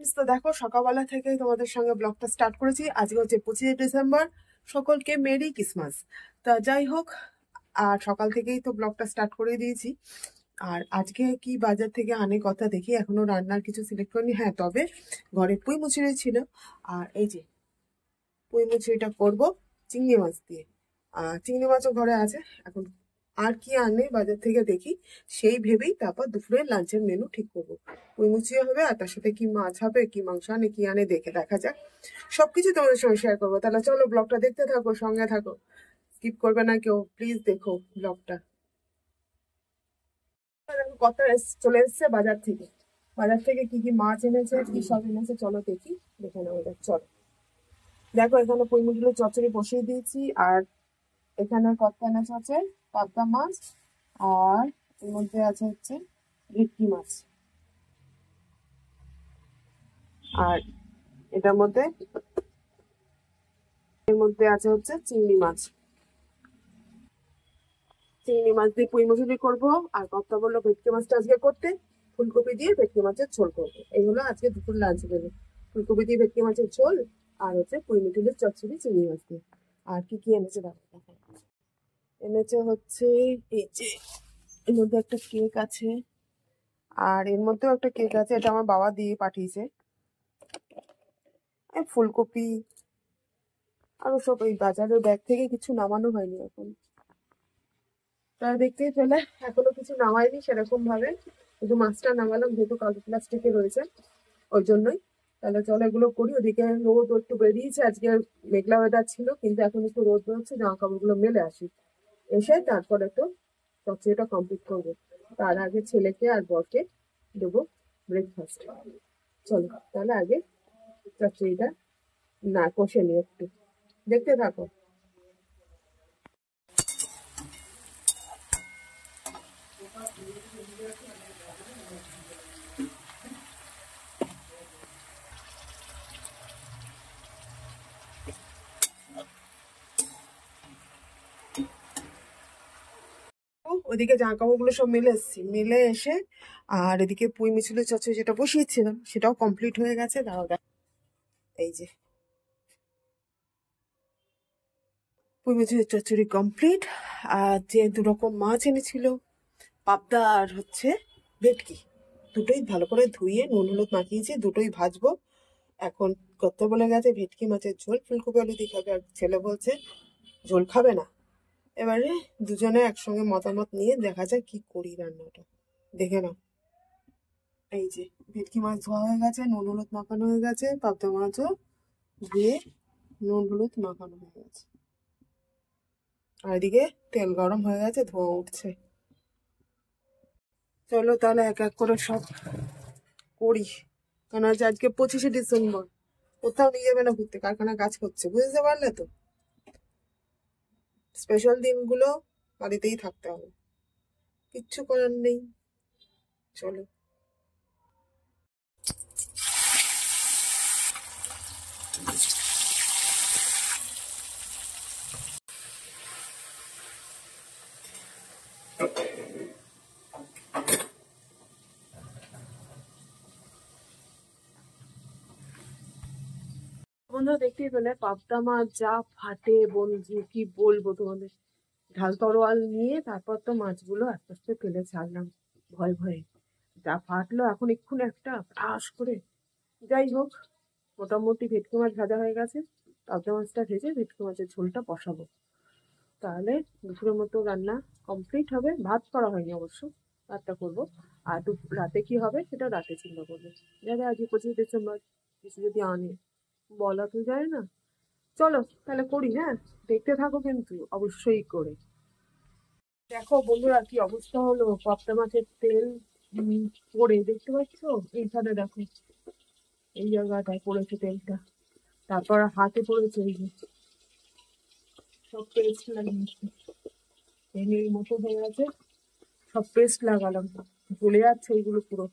তো দেখো সকালবেলা থেকে তোমাদের সঙ্গে ব্লগটা স্টার্ট করেছি। আজকে হচ্ছে 25শে ডিসেম্বর। সকলকে মেরি ক্রিসমাস। তা যাই হোক, আর সকাল থেকেই তো ব্লগটা স্টার্ট করে দিয়েছি। আর আজকে কি বাজার থেকে আনে কথা দেখি, এখনো রান্নার কিছু সিলেক্ট করিনি। হ্যাঁ, তবে ঘরে পুঁই মুচুরি ছিল। আর এই যে পুঁই মুচুরিটা করবো চিংড়ি মাছ দিয়ে। আর চিংড়ি মাছও ঘরে আছে। এখন আর কি আনে বাজার থেকে দেখি, সেই ভেবেই তারপর দুপুরের লাঞ্চের মেনু ঠিক করবো। পুঁই মুচুরি হবে, আর তার সাথে কি মাছ হবে, কি মাংস আনে, কি আনে দেখা যাক। সবকিছু তোমাদের সঙ্গে শেয়ার করবো। তাহলে চলো ব্লগটা দেখতে থাকো, সঙ্গে থাকো, স্কিপ করবে না কেউ, প্লিজ দেখো ব্লগটা। কথা চলে এসছে বাজার থেকে। বাজার থেকে কি কি মাছ এনেছে, কি সব এনেছে, চলো দেখি, দেখে নেবো। চলো দেখো, এখানে পুঁই মুচুরির চচ্চড়ি বসিয়ে দিয়েছি। আর এখানে কত এনেছে হচ্ছে পাবদা মাছ, আর এর মধ্যে আছে হচ্ছে ভেটকি মাছ, আর এটার মধ্যে আছে হচ্ছে চিংড়ি মাছ। চিংড়ি মাছ দিয়ে পুঁই মুচুরি করবো। আর কর্তা বললো ভেটকি মাছটা আজকে করতে, ফুলকপি দিয়ে ভেটকি মাছের ঝোল করবো। এই হলো আজকে দুপুর লাঞ্চ মেনু। ফুলকপি দিয়ে ভেটকি মাছের ঝোল, আর হচ্ছে পুঁই মুচুরির চচ্চড়ি চিংড়ি মাছ দিয়ে। আর কি কি এনেছে দেখো। এনেছে হচ্ছে এই যে, এর মধ্যে একটা কেক আছে, আর এর মধ্যেও একটা কেক আছে, এটা আমার বাবা দিয়ে পাঠিয়েছে। ফুলকপি আরো সব এই বাজারের ব্যাগ থেকে কিছু নামানো হয়নি এখন। তারা দেখতেই পেলে এখনো কিছু নামাইনি সেরকম ভাবে, শুধু মাছটা নামালাম, যেহেতু কাগজ প্লাস্টিকে রয়েছে ওই জন্যই। তাহলে চলো এগুলো করি। ওদিকে রোদ একটু বেরিয়েছে, আজকে মেঘলা ওয়েদার ছিল, কিন্তু এখন একটু রোদ বেরোচ্ছে, জামা কাপড়গুলো মেলে আসি, এসে তারপরে তো চচ্চড়িটা কমপ্লিট করবো। তার আগে ছেলেকে আর বরকে দেবো ব্রেকফাস্ট। চলো তাহলে আগে চচ্চড়িটা না কষে নিই, একটু দেখতে থাকো। ওইদিকে জামা কাপড়গুলো সব মেলে এসেছি, মেলে এসে আর এদিকে পুঁই মুচুরির চচ্চড়ি যেটা বসিয়েছিলাম সেটাও কমপ্লিট হয়ে গেছে। দাঁড়াও এই যে পুঁই মুচুরির চচ্চড়ি কমপ্লিট। আর যে দু রকম মাছ এনেছিল, পাবদা আর হচ্ছে ভেটকি, দুটোই ভালো করে ধুয়ে নুন হলুদ মাখিয়েছি, দুটোই ভাজবো। এখন কত বলে গেছে ভেটকি মাছের ঝোল ফুলকপি আলু দিয়ে খাবে, আর ছেলে বলছে ঝোল খাবে না। এবারে দুজনে একসঙ্গে মতামত নিয়ে দেখা যায় কি করি রান্নাটা, দেখে নাও। এই যে ভেটকি মাছ ধোয়া হয়ে গেছে, নুন হলুদ মাখানো হয়ে গেছে, পাবদা মাছও ধুয়ে নুন হলুদ মাখানো হয়ে গেছে। আর এদিকে তেল গরম হয়ে গেছে, ধোঁয়া উঠছে। চলো তাহলে এক এক করে সব করি। কারণ আজকে 25শে ডিসেম্বর, কোথাও নিয়ে যাবে না ঘুরতে, কারখানা কাজ করছে, বুঝতে পারলে তো। স্পেশাল দিনগুলো বাড়িতেই থাকতে হবে, কিচ্ছু করার নেই। চলো বন্ধুরা, দেখতেই পেলে পাবদা মাছ যা ফাটে বন্ধু, কি বলবো তোমাদের। ঢাল তরোয়াল নিয়ে তারপর তো মাছগুলো আস্তে আস্তে ফেলে ছাড়লাম ভয় ভয়ে, যা ফাটলো। এখন এক্ষুনি একটা ঠাস করে। যাই হোক, মোটামুটি ভেটকি মাছ ভাজা হয়ে গেছে। পাবদা মাছটা ভেজে ভেটকি মাছের ঝোলটা বসাবো, তাহলে দুপুরের মতো রান্না কমপ্লিট হবে। ভাত করা হয়নি অবশ্য, ভাতটা করবো। আর রাতে কি হবে সেটা রাতে চিন্তা করবো। যাবে আজকে 25শে ডিসেম্বর, কিছু যদি আনে, বলা তো যায় না। চলো তাহলে করি, হ্যাঁ দেখতে থাকো কিন্তু অবশ্যই করে। দেখো বন্ধুরা, কি অবস্থা হলো পাবদা মাছের তেল পড়ে, দেখতে পাচ্ছ এইখানে দেখো, এই জায়গাটায় পড়েছে তেলটা। তারপর হাতে পড়েছে, এই যে সব পেস্ট লাগিয়েছি, তেলের মতো হয়ে গেছে, সব পেস্ট লাগালাম, জ্বলে যাচ্ছে এইগুলো পুরো,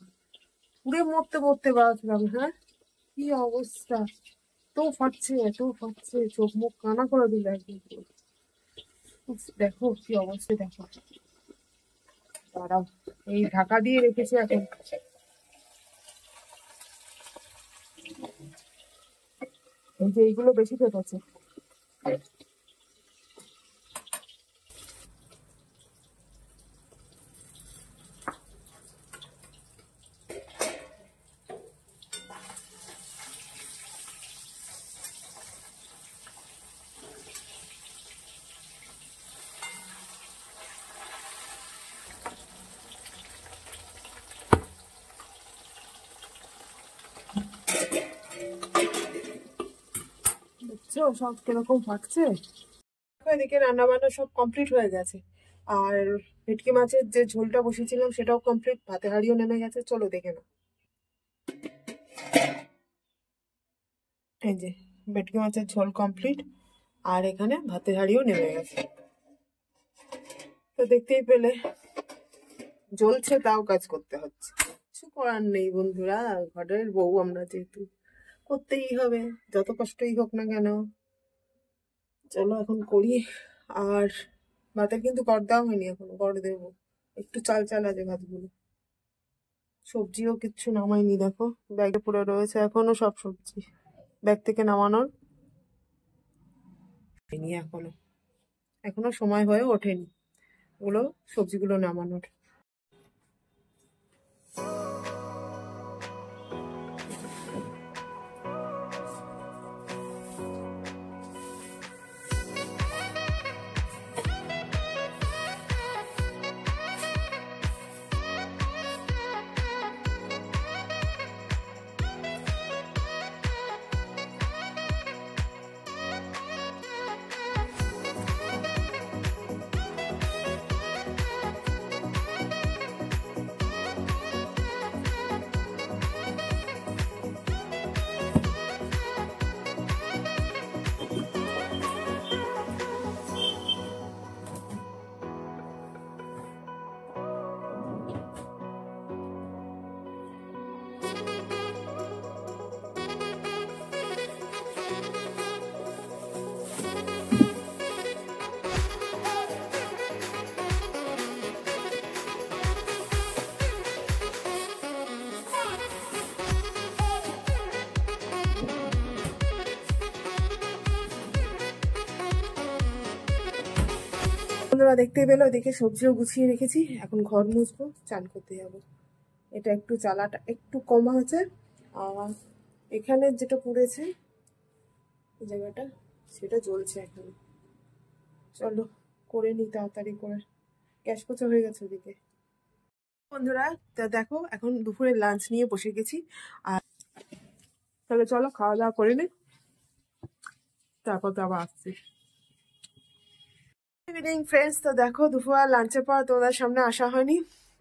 পুড়ে মরতে মরতে বাঁচলাম। হ্যাঁ, কি অবস্থা, এত ফাটছে এত ফাটছে, চোখ মুখ কানা করে দিল একদম পুরো। উফ, দেখো কি অবস্থা, দেখো। দাঁড়াও, এই ঢাকা দিয়ে রেখেছি এখন। এই যে এইগুলো বেশি ফেটেছে। দেখছো সব কিরকম ফাটছে। এদিকে রান্না বান্না সব কমপ্লিট হয়ে গেছে, আর ভেটকি মাছের যে ঝোলটা বসেছিলাম সেটাও কমপ্লিট, ভাতের হাঁড়িও নেমে গেছে। চলো দেখে নাও। এই যে ভেটকি মাছের ঝোল কমপ্লিট, আর এখানে ভাতের হাঁড়িও নেমে গেছে। তো দেখতেই পেলে জ্বলছে, তাও কাজ করতে হচ্ছে, কিছু করার নেই বন্ধুরা, ঘরের বউ আমরা যেহেতু করতেই হবে, যত কষ্টই হোক না কেন। চলো এখন করি। আর ভাতের কিন্তু গড় দেওয়া হয়নি, এখনো গড় দেবো, একটু চাল চাল আছে ভাতগুলো। সবজিও কিচ্ছু নামাইনি, দেখো ব্যাগে পড়ে রয়েছে এখনো সব সবজি, ব্যাগ থেকে নামানোর হয়নি এখনো, এখনো সময় হয়ে ওঠেনি ওগুলো সবজিগুলো নামানোর। বন্ধুরা দেখতেই পেলো, ওদিকে সবজিও গুছিয়ে রেখেছি, এখন ঘর মুছবো, চান করতে যাবো। এটা একটু জ্বালাটা একটু কম আছে, আর এখানে যেটা পুড়েছে এই জায়গাটা সেটা জ্বলছে এখানে। চলো করে নি তাড়াতাড়ি করে, গ্যাস পোছা হয়ে গেছে ওদিকে। বন্ধুরা তা দেখো এখন দুপুরে লাঞ্চ নিয়ে বসে গেছি, আর তাহলে চলো খাওয়া দাওয়া করে নি, তারপর তো আবার আসছি। ইভিনিং ফ্রেন্ডস, তো দেখো দুপুর লাঞ্চের পর তোমাদের সামনে আসা হয়নি,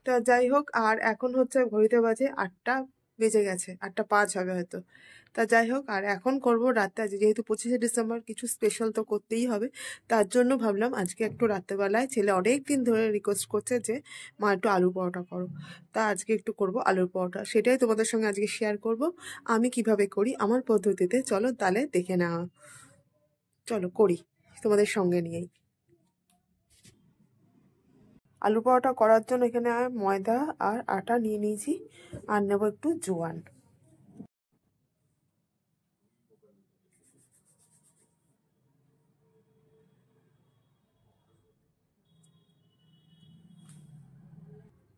তা যাই হোক, আর এখন হচ্ছে ঘড়িতে বাজে 8টা বেজে গেছে, 8:05 হবে হয়তো। তা যাই হোক, আর এখন করব রাতে, আজ যেহেতু 25শে ডিসেম্বর কিছু স্পেশাল তো করতেই হবে, তার জন্য ভাবলাম আজকে একটু রাত্রেবেলায়, ছেলে অনেক দিন ধরে রিকোয়েস্ট করছে যে মা একটু আলু পরোটা করো, তা আজকে একটু করব আলুর পরোটা, সেটাই তোমাদের সঙ্গে আজকে শেয়ার করব আমি কিভাবে করি আমার পদ্ধতিতে। চলো তাহলে দেখে নাও, চলো করি তোমাদের সঙ্গে নিয়েই। আলু পরোটা করার জন্য এখানে ময়দা আর আটা নিয়ে নিয়েছি, আর নেব একটু জোয়ান।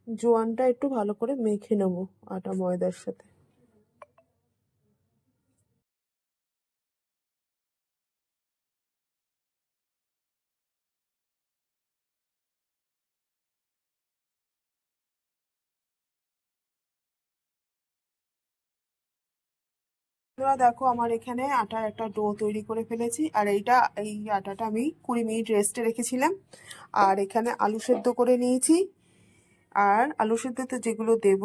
জোয়ানটা একটু ভালো করে মেখে নেব আটা ময়দার সাথে। তোমরা দেখো আমার এখানে আটার একটা ডো তৈরি করে ফেলেছি, আর এই আটাটা আমি 20 মিনিট রেস্টে রেখেছিলাম। আর এখানে আলু সেদ্ধ করে নিয়েছি, আর আলু সেদ্ধতে যেগুলো দেব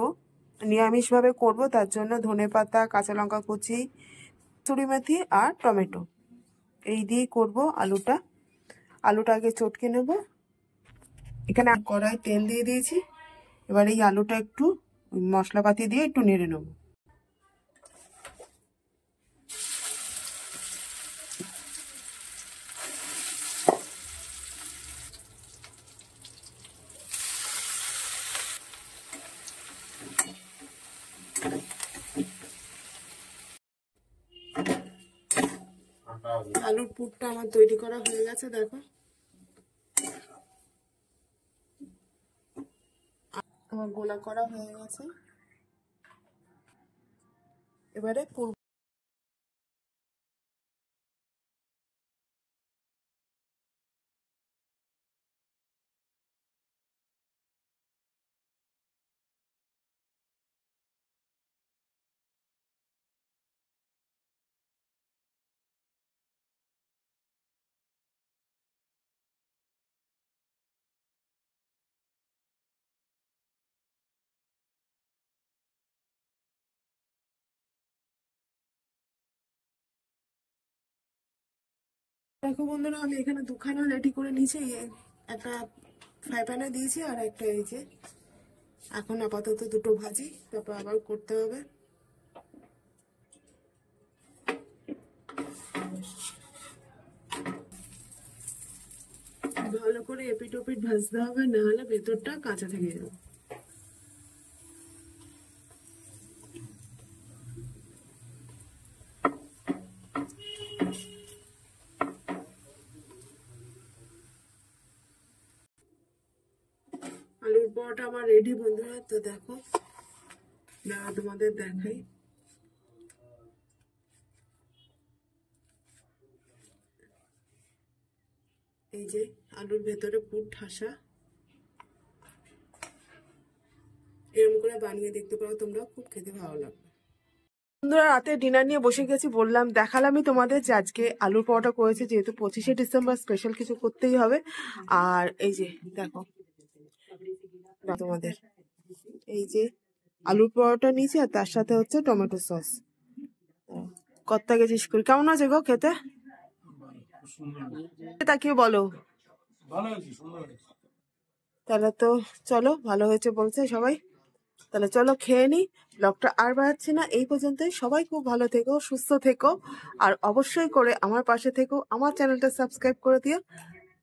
নিরামিষভাবে করব, তার জন্য ধনেপাতা, কাঁচা লঙ্কা কুচি, কসুরি মেথি আর টমেটো এই দিয়েই করব আলুটা। আলুটা আগে চটকে নেব, এখানে কড়াই তেল দিয়ে দিয়েছি, এবার এই আলুটা একটু মশলাপাতি দিয়ে একটু নেড়ে নেব। আলুর পুরটা আমার তৈরি করা হয়ে গেছে, দেখো আমার গোলা করা হয়ে গেছে। এবারে পুর দেখো বন্ধুরা, আমি এখানে দুখানা রেডি করে নিয়েছি। একটা ফ্রাই প্যানে দিয়েছি আর একটা এই যে। এখন আপাতত দুটো ভাজি, তারপর আবার করতে হবে। ভালো করে এপিট ওপিট ভাজতে হবে, না হলে ভেতরটা কাঁচা থেকে যাবে। আলুর পরোটা আমার রেডি বন্ধুরা। তো দেখো, তোমাদের দেখাই। এই যে আলুর ভেতরে পুর ঠাসা, এরকম করে বানিয়ে দেখতে পারো তোমরা, খুব খেতে ভালো লাগবে। বন্ধুরা, রাতে ডিনার নিয়ে বসে গেছি, বললাম দেখালামই তোমাদের যে আজকে আলুর পরোটা করেছে, যেহেতু 25শে ডিসেম্বর স্পেশাল কিছু করতেই হবে। আর এই যে দেখো তোমাদের, এই যে আলুর পরোটা নিয়েছি আর তার সাথে হচ্ছে টমেটো সস। কর্তা গেছিস করি, কেমন আছে গো খেতে? তাকিয়ে বলো। তাহলে তো চলো, ভালো হয়েছে বলছে সবাই। তাহলে চলো খেয়ে নি। ব্লগটা আর বাড়াচ্ছি না, এই পর্যন্তই। সবাই খুব ভালো থেকো, সুস্থ থেকো, আর অবশ্যই করে আমার পাশে থেকো। আমার চ্যানেলটা সাবস্ক্রাইব করে দিও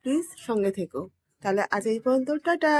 প্লিজ, সঙ্গে থেকো। তাহলে আজ এই পর্যন্ত, টাটা।